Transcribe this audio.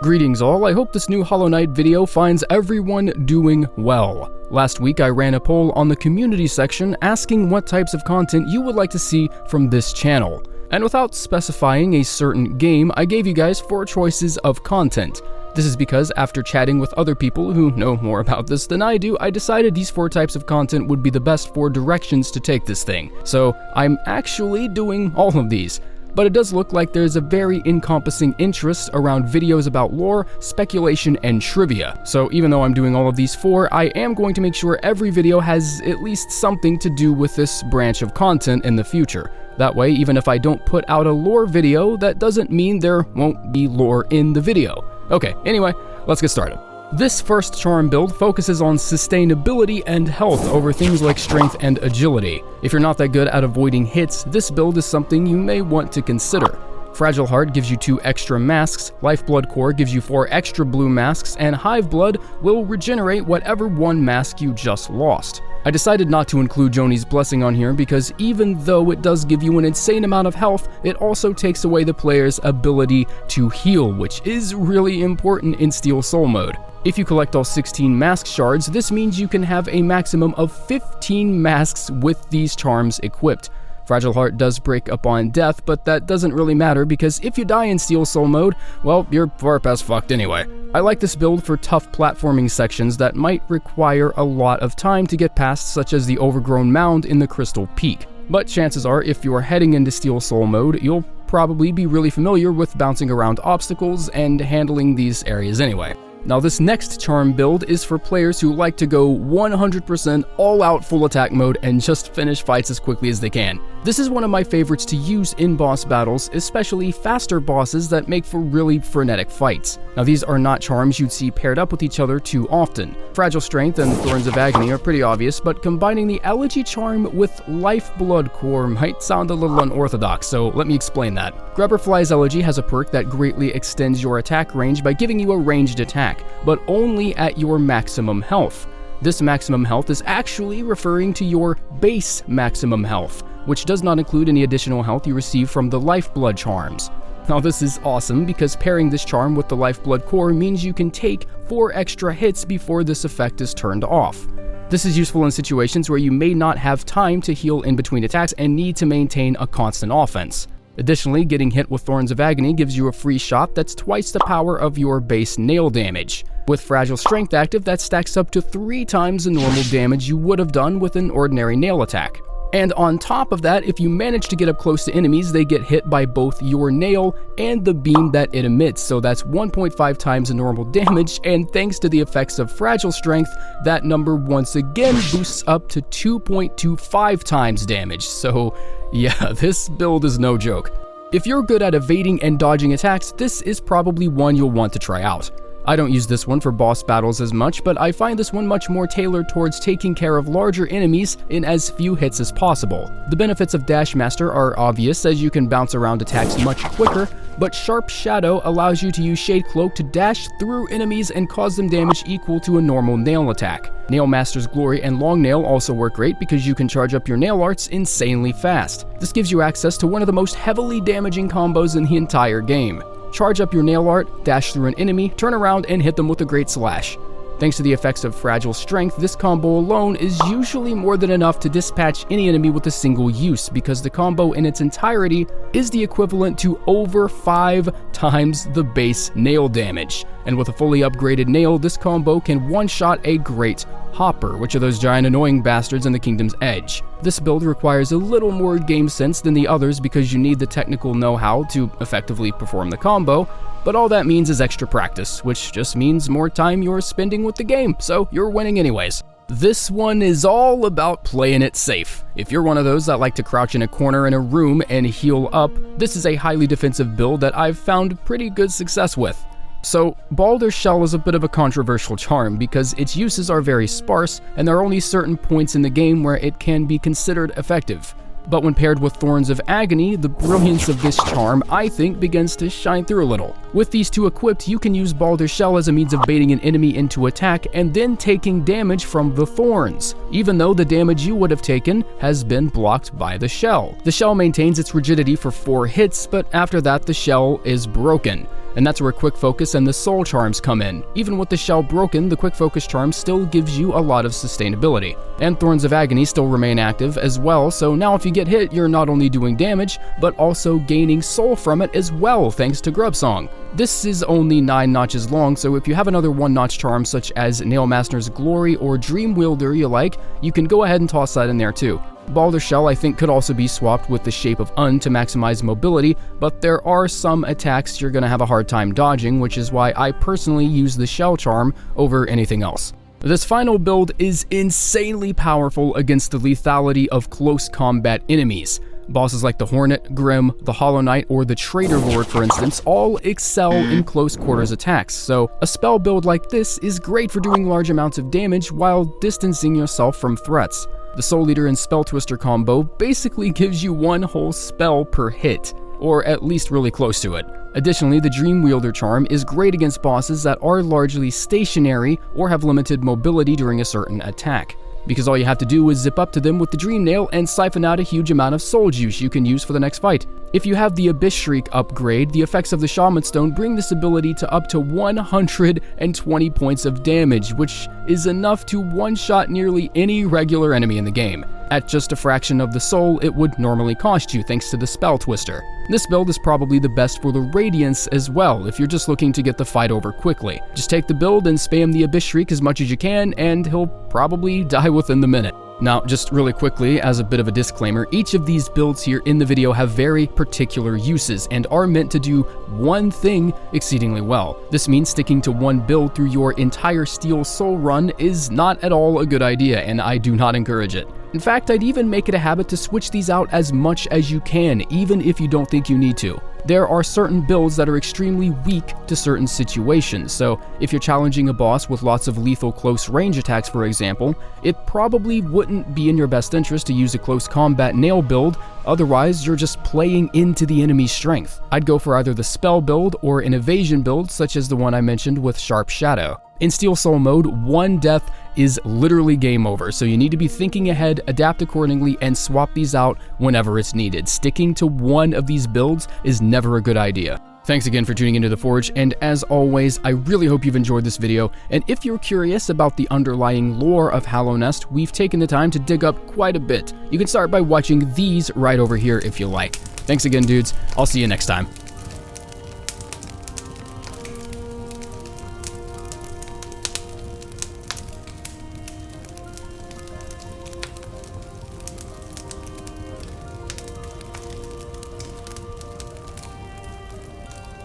Greetings all, I hope this new Hollow Knight video finds everyone doing well. Last week I ran a poll on the community section asking what types of content you would like to see from this channel. And without specifying a certain game, I gave you guys 4 choices of content. This is because after chatting with other people who know more about this than I do, I decided these 4 types of content would be the best 4 directions to take this thing. So I'm actually doing all of these. But it does look like there's a very encompassing interest around videos about lore, speculation, and trivia. So even though I'm doing all of these 4, I am going to make sure every video has at least something to do with this branch of content in the future. That way, even if I don't put out a lore video, that doesn't mean there won't be lore in the video. Okay, anyway, let's get started. This first charm build focuses on sustainability and health over things like strength and agility. If you're not that good at avoiding hits, this build is something you may want to consider. Fragile Heart gives you 2 extra masks, Lifeblood Core gives you 4 extra blue masks, and Hive Blood will regenerate whatever 1 mask you just lost. I decided not to include Joni's Blessing on here because even though it does give you an insane amount of health, it also takes away the player's ability to heal, which is really important in Steel Soul mode. If you collect all 16 mask shards, this means you can have a maximum of 15 masks with these charms equipped. Fragile Heart does break upon death, but that doesn't really matter because if you die in Steel Soul mode, well, you're far past fucked anyway. I like this build for tough platforming sections that might require a lot of time to get past, such as the overgrown mound in the Crystal Peak. But chances are, if you're heading into Steel Soul mode, you'll probably be really familiar with bouncing around obstacles and handling these areas anyway. Now this next charm build is for players who like to go 100% all-out full attack mode and just finish fights as quickly as they can. This is one of my favorites to use in boss battles, especially faster bosses that make for really frenetic fights. Now these are not charms you'd see paired up with each other too often. Fragile Strength and Thorns of Agony are pretty obvious, but combining the Elegy charm with Lifeblood Core might sound a little unorthodox, so let me explain that. Grubberfly's Elegy has a perk that greatly extends your attack range by giving you a ranged attack, but only at your maximum health. This maximum health is actually referring to your base maximum health, which does not include any additional health you receive from the Lifeblood charms. Now this is awesome because pairing this charm with the Lifeblood Core means you can take 4 extra hits before this effect is turned off. This is useful in situations where you may not have time to heal in between attacks and need to maintain a constant offense. Additionally, getting hit with Thorns of Agony gives you a free shot that's twice the power of your base nail damage. With Fragile Strength active, that stacks up to 3 times the normal damage you would have done with an ordinary nail attack. And on top of that, if you manage to get up close to enemies, they get hit by both your nail and the beam that it emits, so that's 1.5 times the normal damage, and thanks to the effects of Fragile Strength, that number once again boosts up to 2.25 times damage, so yeah, this build is no joke. If you're good at evading and dodging attacks, this is probably one you'll want to try out. I don't use this one for boss battles as much, but I find this one much more tailored towards taking care of larger enemies in as few hits as possible. The benefits of Dash Master are obvious as you can bounce around attacks much quicker, but Sharp Shadow allows you to use Shade Cloak to dash through enemies and cause them damage equal to a normal nail attack. Nail Master's Glory and Long Nail also work great because you can charge up your nail arts insanely fast. This gives you access to one of the most heavily damaging combos in the entire game. Charge up your nail art, dash through an enemy, turn around, and hit them with a great slash. Thanks to the effects of Fragile Strength, this combo alone is usually more than enough to dispatch any enemy with a single use, because the combo in its entirety is the equivalent to over 5 times the base nail damage. And with a fully upgraded nail, this combo can one-shot a great Hopper, which are those giant annoying bastards in the Kingdom's Edge. This build requires a little more game sense than the others because you need the technical know-how to effectively perform the combo, but all that means is extra practice, which just means more time you're spending with the game, so you're winning anyways. This one is all about playing it safe. If you're one of those that like to crouch in a corner in a room and heal up, this is a highly defensive build that I've found pretty good success with. So, Baldur's Shell is a bit of a controversial charm because its uses are very sparse and there are only certain points in the game where it can be considered effective. But when paired with Thorns of Agony, the brilliance of this charm, I think, begins to shine through a little. With these 2 equipped, you can use Baldur's Shell as a means of baiting an enemy into attack and then taking damage from the thorns, even though the damage you would have taken has been blocked by the shell. The shell maintains its rigidity for 4 hits, but after that the shell is broken. and that's where Quick Focus and the Soul Charms come in. Even with the shell broken, the Quick Focus charm still gives you a lot of sustainability. And Thorns of Agony still remain active as well, so now if you get hit, you're not only doing damage, but also gaining soul from it as well, thanks to Grub Song. This is only 9 notches long, so if you have another 1-notch charm such as Nailmaster's Glory or Dream Wielder you like, you can go ahead and toss that in there too. Balder Shell I think could also be swapped with the Shape of Un to maximize mobility, but there are some attacks you're gonna have a hard time dodging, which is why I personally use the Shell Charm over anything else. This final build is insanely powerful against the lethality of close combat enemies. Bosses like the Hornet, Grim, the Hollow Knight, or the Traitor Lord, for instance, all excel in close quarters attacks, so a spell build like this is great for doing large amounts of damage while distancing yourself from threats. The Soul Eater and Spell Twister combo basically gives you one whole spell per hit, or at least really close to it. Additionally, the Dream Wielder charm is great against bosses that are largely stationary or have limited mobility during a certain attack, because all you have to do is zip up to them with the Dream Nail and siphon out a huge amount of soul juice you can use for the next fight. If you have the Abyss Shriek upgrade, the effects of the Shaman Stone bring this ability to up to 120 points of damage, which is enough to one-shot nearly any regular enemy in the game, at just a fraction of the soul it would normally cost you thanks to the Spell Twister. This build is probably the best for the Radiance as well if you're just looking to get the fight over quickly. Just take the build and spam the Abyss Shriek as much as you can, and he'll probably die within the minute. Now, just really quickly, as a bit of a disclaimer, each of these builds here in the video have very particular uses and are meant to do one thing exceedingly well. This means sticking to one build through your entire Steel Soul run is not at all a good idea, and I do not encourage it. In fact, I'd even make it a habit to switch these out as much as you can, even if you don't think you need to. There are certain builds that are extremely weak to certain situations, so if you're challenging a boss with lots of lethal close range attacks, for example, it probably wouldn't be in your best interest to use a close combat nail build, otherwise you're just playing into the enemy's strength. I'd go for either the spell build or an evasion build such as the one I mentioned with Sharp Shadow. In Steel Soul mode, one death is literally game over, so you need to be thinking ahead, adapt accordingly, and swap these out whenever it's needed. Sticking to one of these builds is never a good idea. Thanks again for tuning into The Forge, and as always, I really hope you've enjoyed this video, and if you're curious about the underlying lore of Hallownest, we've taken the time to dig up quite a bit. You can start by watching these right over here if you like. Thanks again, dudes. I'll see you next time.